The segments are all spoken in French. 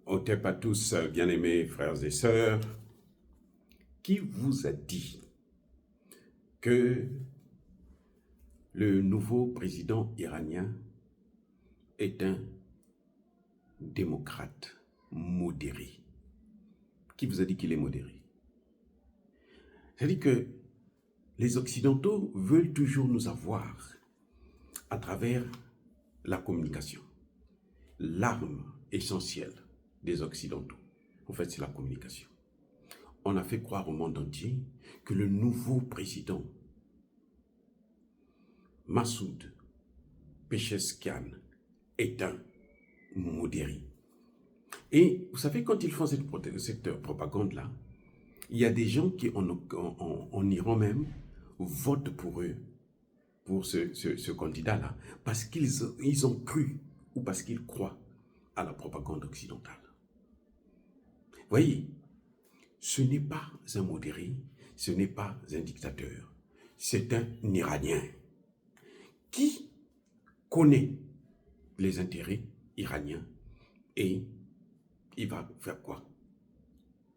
Otep à tous, bien-aimés frères et sœurs, qui vous a dit que le nouveau président iranien est un démocrate modéré? Qui vous a dit qu'il est modéré? C'est-à-dire que les Occidentaux veulent toujours nous avoir à travers la communication. L'arme essentielle des Occidentaux, en fait, c'est la communication. On a fait croire au monde entier que le nouveau président Massoud Pezeshkian est un modéré. Et vous savez, quand ils font cette propagande-là, il y a des gens qui, en Iran même, votent pour eux, pour ce candidat-là, parce qu'ils ont cru ou parce qu'ils croient à la propagande occidentale. Vous voyez, ce n'est pas un modéré, ce n'est pas un dictateur, c'est un Iranien qui connaît les intérêts iraniens et il va faire quoi?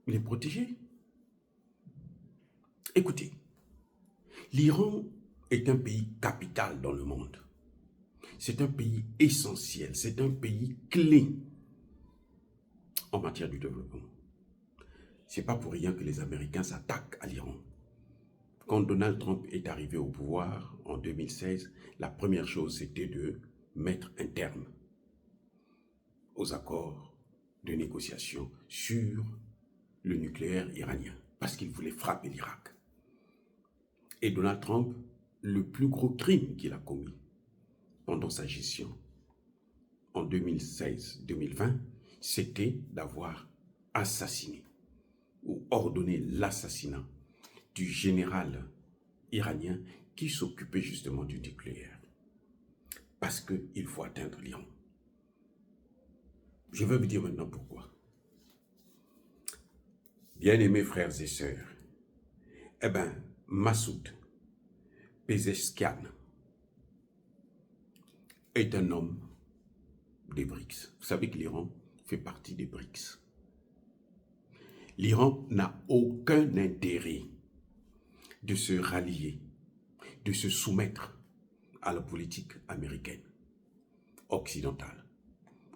Les protéger. Écoutez, l'Iran est un pays capital dans le monde. C'est un pays essentiel, c'est un pays clé en matière de développement. Ce n'est pas pour rien que les Américains s'attaquent à l'Iran. Quand Donald Trump est arrivé au pouvoir en 2016, la première chose c'était de mettre un terme aux accords de négociation sur le nucléaire iranien, parce qu'il voulait frapper l'Irak. Et Donald Trump, le plus gros crime qu'il a commis pendant sa gestion en 2016-2020, c'était d'avoir assassiné ou ordonné l'assassinat du général iranien qui s'occupait justement du nucléaire. Parce qu'il faut atteindre l'Iran. Je vais vous dire maintenant pourquoi. Bien-aimés frères et sœurs, Massoud Pezeshkian est un homme des BRICS. Vous savez que l'Iran fait partie des BRICS. L'Iran n'a aucun intérêt de se rallier, de se soumettre à la politique américaine, occidentale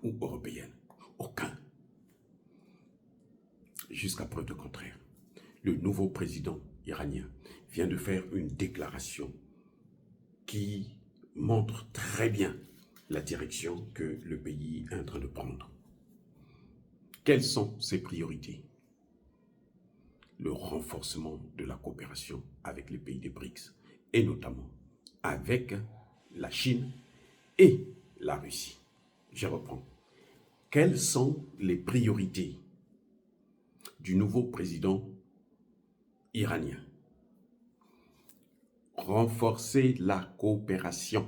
ou européenne. Aucun. Jusqu'à preuve de contraire. Le nouveau président iranien vient de faire une déclaration qui montre très bien la direction que le pays est en train de prendre. Quelles sont ses priorités? Le renforcement de la coopération avec les pays des BRICS et notamment avec la Chine et la Russie. Je reprends. Quelles sont les priorités du nouveau président iranien? Renforcer la coopération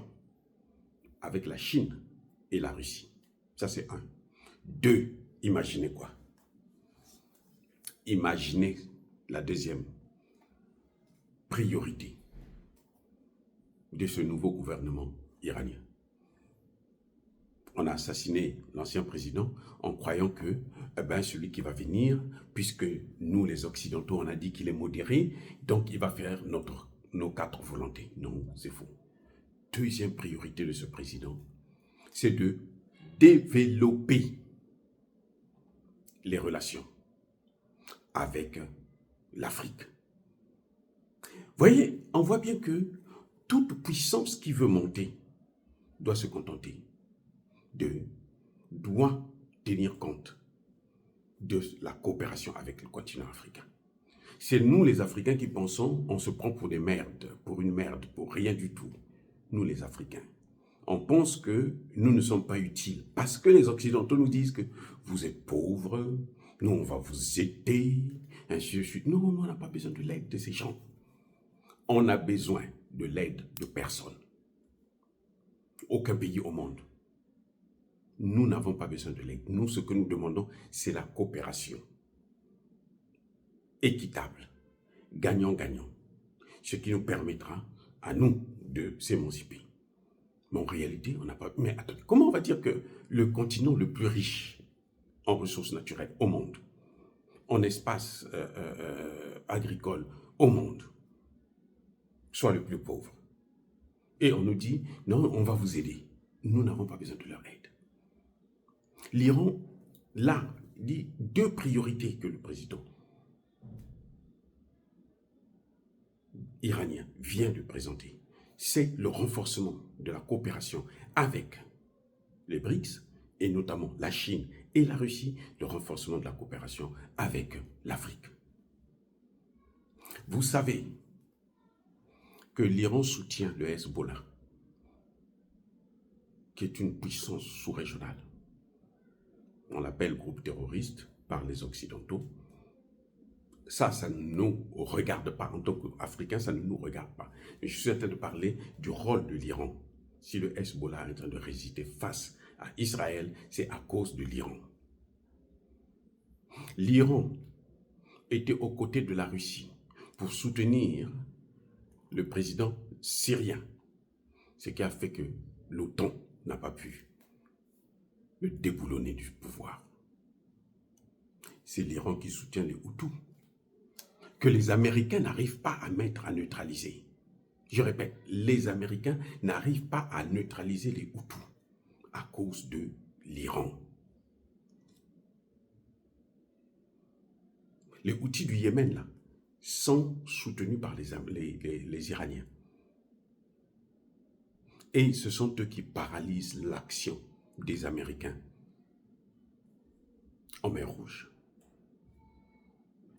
avec la Chine et la Russie. Ça, c'est un. Deux, imaginez quoi? Imaginez la deuxième priorité de ce nouveau gouvernement iranien. On a assassiné l'ancien président en croyant que celui qui va venir, puisque nous les Occidentaux, on a dit qu'il est modéré, donc il va faire nos quatre volontés. Non, c'est faux. Deuxième priorité de ce président, c'est de développer les relations avec l'Afrique. Voyez, on voit bien que toute puissance qui veut monter doit se contenter doit tenir compte de la coopération avec le continent africain. C'est nous les Africains qui pensons, on se prend pour des merdes, pour une merde, pour rien du tout. Nous les Africains. On pense que nous ne sommes pas utiles parce que les Occidentaux nous disent que vous êtes pauvres, nous on va vous aider, ainsi de suite. Non, on n'a pas besoin de l'aide de ces gens. On a besoin de l'aide de personne. Aucun pays au monde. Nous n'avons pas besoin de l'aide. Nous, ce que nous demandons, c'est la coopération équitable, gagnant-gagnant, ce qui nous permettra à nous de s'émanciper. Mais en réalité, on n'a pas... Mais attendez, comment on va dire que le continent le plus riche en ressources naturelles au monde, en espace agricole au monde, soit le plus pauvre. Et on nous dit, non, on va vous aider. Nous n'avons pas besoin de leur aide. L'Iran, là, dit deux priorités que le président iranien vient de présenter. C'est le renforcement de la coopération avec les BRICS, et notamment la Chine et la Russie, le renforcement de la coopération avec l'Afrique. Vous savez que l'Iran soutient le Hezbollah, qui est une puissance sous-régionale. On l'appelle groupe terroriste par les Occidentaux. Ça ne nous regarde pas. En tant qu'Africains, ça ne nous regarde pas. Mais je suis en train de parler du rôle de l'Iran. Si le Hezbollah est en train de résister face à Israël, c'est à cause de l'Iran. L'Iran était aux côtés de la Russie pour soutenir le président syrien, ce qui a fait que l'OTAN n'a pas pu le déboulonner du pouvoir. C'est l'Iran qui soutient les Hutus, que les Américains n'arrivent pas à mettre à neutraliser. Je répète, les Américains n'arrivent pas à neutraliser les Hutus à cause de l'Iran. Les Houthis du Yémen, là, sont soutenus par les Iraniens. Et ce sont eux qui paralysent l'action des Américains en mer Rouge.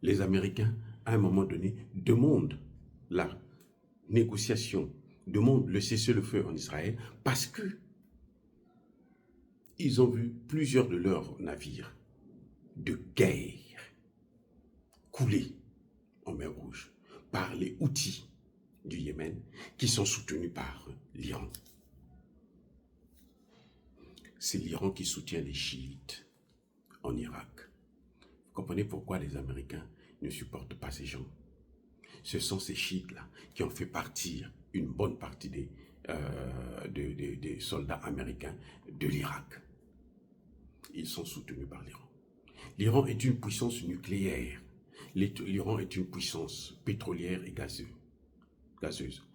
Les Américains, à un moment donné, demandent la négociation, demandent le cessez-le-feu en Israël parce que ils ont vu plusieurs de leurs navires de guerre couler en mer Rouge par les Houthis du Yémen qui sont soutenus par l'Iran. C'est l'Iran qui soutient les chiites en Irak. Vous comprenez pourquoi les Américains ne supportent pas ces gens? Ce sont ces chiites-là qui ont fait partir une bonne partie des soldats américains de l'Irak. Ils sont soutenus par l'Iran. L'Iran est une puissance nucléaire. L'Iran est une puissance pétrolière et gazeuse.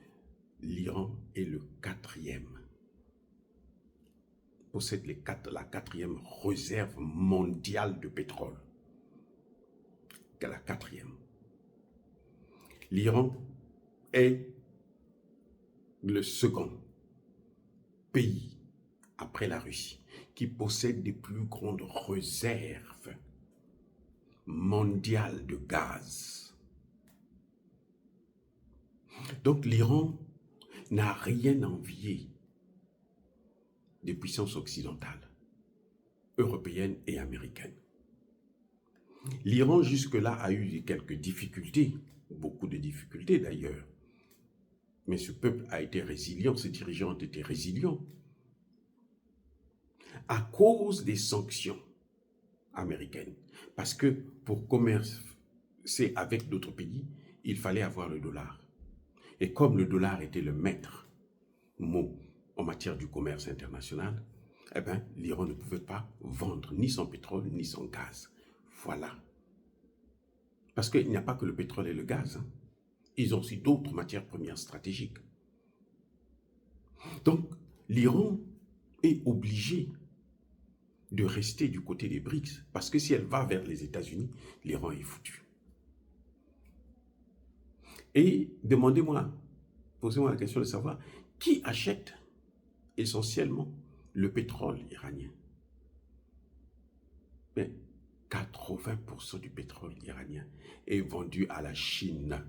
L'Iran est le quatrième, possède la quatrième réserve mondiale de pétrole. La quatrième. L'Iran est le second pays après la Russie qui possède des plus grandes réserves mondiales de gaz. Donc l'Iran n'a rien à envier des puissances occidentales, européennes et américaines. L'Iran jusque-là a eu quelques difficultés, beaucoup de difficultés d'ailleurs, mais ce peuple a été résilient, ses dirigeants ont été résilients à cause des sanctions américaines. Parce que pour commercer avec d'autres pays, il fallait avoir le dollar. Et comme le dollar était le maître mot en matière du commerce international, eh bien, l'Iran ne pouvait pas vendre ni son pétrole ni son gaz. Voilà. Parce qu'il n'y a pas que le pétrole et le gaz. Ils ont aussi d'autres matières premières stratégiques. Donc, l'Iran est obligé de rester du côté des BRICS, parce que si elle va vers les États-Unis, l'Iran est foutu. Et posez-moi la question de savoir qui achète essentiellement le pétrole iranien. Mais 80% du pétrole iranien est vendu à la Chine.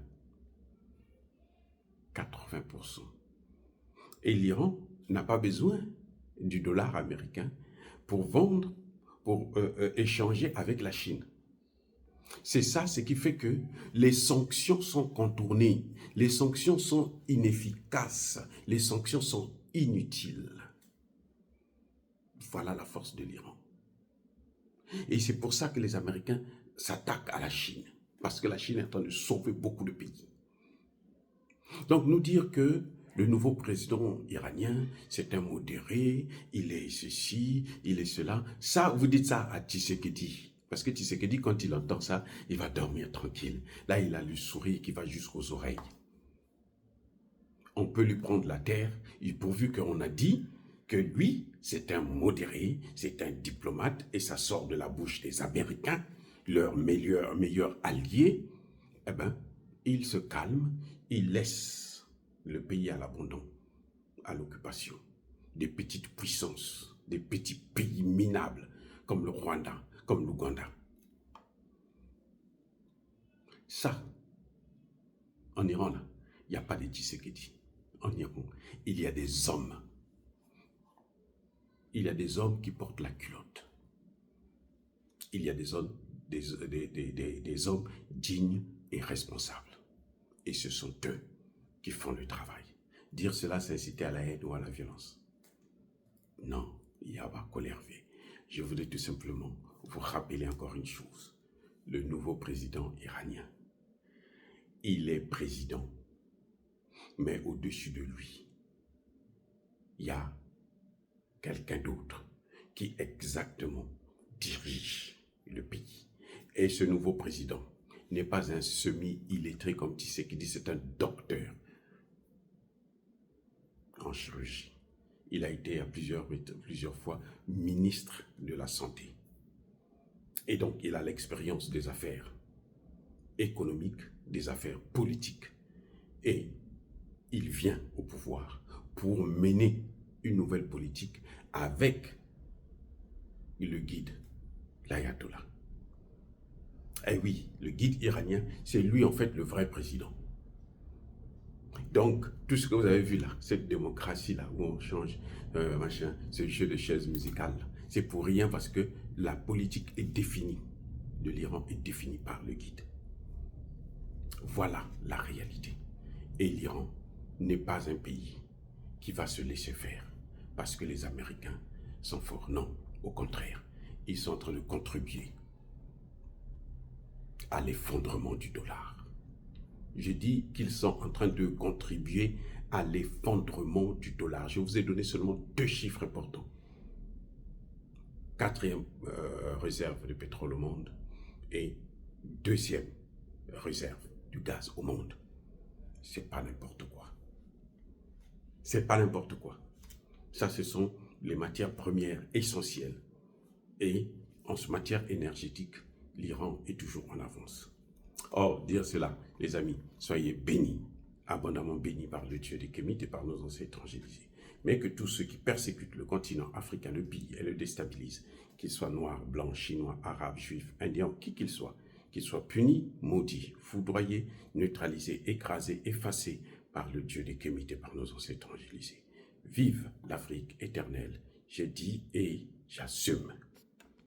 80%. Et l'Iran n'a pas besoin du dollar américain pour vendre, pour échanger avec la Chine. C'est ça ce qui fait que les sanctions sont contournées, les sanctions sont inefficaces, les sanctions sont inutiles. Voilà la force de l'Iran. Et c'est pour ça que les Américains s'attaquent à la Chine, parce que la Chine est en train de sauver beaucoup de pays. Donc nous dire que Le nouveau président iranien, c'est un modéré, il est ceci, il est cela. Ça, vous dites ça à Tshisekedi. Parce que Tshisekedi, quand il entend ça, il va dormir tranquille. Là, il a le sourire qui va jusqu'aux oreilles. On peut lui prendre la terre, pourvu qu'on a dit que lui, c'est un modéré, c'est un diplomate, et ça sort de la bouche des Américains, leur meilleur allié. Eh bien, il se calme, il laisse le pays à l'abandon, à l'occupation, des petites puissances, des petits pays minables, comme le Rwanda, comme l'Ouganda. Ça, en Iran, il n'y a pas de Tshisekedi. En Iran, il y a des hommes. Il y a des hommes qui portent la culotte. Il y a des hommes, des hommes dignes et responsables. Et ce sont eux qui font le travail. Dire cela, c'est inciter à la haine ou à la violence. Non, il y a pas colère. Je voulais tout simplement vous rappeler encore une chose. Le nouveau président iranien, il est président, mais au-dessus de lui, il y a quelqu'un d'autre qui exactement dirige le pays. Et ce nouveau président n'est pas un semi-illettré comme Tshisekedi, c'est un docteur en chirurgie. Il a été à plusieurs fois ministre de la Santé. Et donc, il a l'expérience des affaires économiques, des affaires politiques. Et il vient au pouvoir pour mener une nouvelle politique avec le guide, l'ayatollah. Eh oui, le guide iranien, c'est lui en fait le vrai président. Donc, tout ce que vous avez vu là, cette démocratie-là, où on change, ce jeu de chaises musicales, c'est pour rien parce que la politique est définie de l'Iran est définie par le guide. Voilà la réalité. Et l'Iran n'est pas un pays qui va se laisser faire parce que les Américains sont forts. Non, au contraire, ils sont en train de contribuer à l'effondrement du dollar. Je dis qu'ils sont en train de contribuer à l'effondrement du dollar. Je vous ai donné seulement 2 chiffres importants. 4e réserve de pétrole au monde et 2e réserve du gaz au monde. C'est pas n'importe quoi. C'est pas n'importe quoi. Ça, ce sont les matières premières essentielles. Et en matière énergétique, l'Iran est toujours en avance. Or, dire cela, les amis, soyez bénis, abondamment bénis par le Dieu des Kémites et par nos ancêtres évangélisés. Mais que tous ceux qui persécutent le continent africain le pillent et le déstabilisent, qu'ils soient noirs, blancs, chinois, arabes, juifs, indiens, qui qu'ils soient punis, maudits, foudroyés, neutralisés, écrasés, effacés par le Dieu des Kémites et par nos ancêtres évangélisés. Vive l'Afrique éternelle, j'ai dit et j'assume.